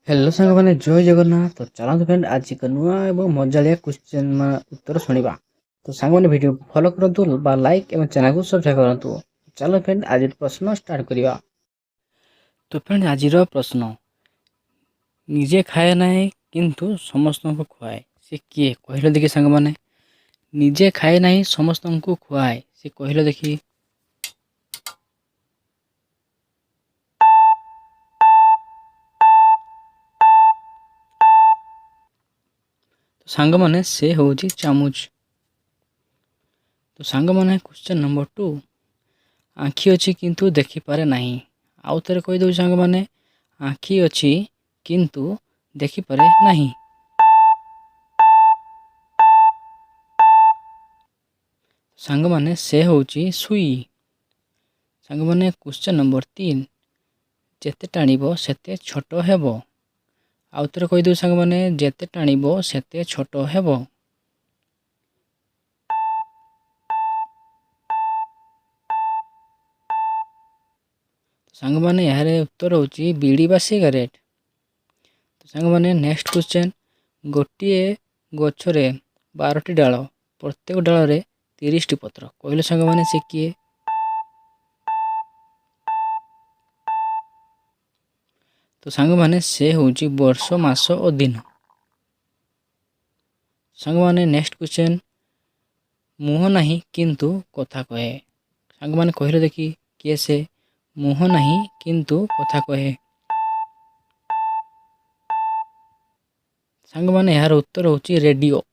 Hello सांग मैंने जय जगन्नाथ। तो चलते फ्रेंड आज एक नुआ एवं मजालिया क्वेश्चन उत्तर शुणा। तो सांग मैंने वीडियो फॉलो करंतु बा लाइक एवं चैनल को सब्सक्राइब करंतु। चलो फ्रेंड आज प्रश्न स्टार्ट करिया। तो फ्रेंड आज प्रश्न निजे खाए ना किंतु समस्त को खुआए से किए कहले देखी सांग मैंने निजे खाए ना समस्त को खुआए से कहले देखी। तो सांग मैंने से हूँ चामुच। तो सांग मैंने क्वेश्चन नंबर 2 आँखि अच्छी किंतु देखिपारे नहीं। आउ थे कहीदे सांग मैंने आँखि अच्छी किंतु देखिपारे नहीं। सांग मैंने से हूँ सुई। सांग मैंने क्वेश्चन नंबर 3 जेते टाणिबो सेते छोट हेबो। आउ थे कहीदे सांग मैंने जेते टाणिबो सेते छोट हेबो। सांग मैंने यार उत्तर होची बीड़ी बा सिगारेट। तो सांग मैंने नेक्स्ट क्वेश्चन गोटे गछरे 12टी डाल प्रत्येक डाल रे 30टी पत्र कहले सांग मैंने से किए। तो सांग मैंने से हूँ वर्ष मास और दिन। सांग मैंने नेक्स्ट क्वेश्चन मुह नहीं किंतु कथा कहे। सांग मैंने कहले देखी किए से मुह नहीं किंतु कथा कहे। सांग मैंने यार उत्तर होची रेडियो।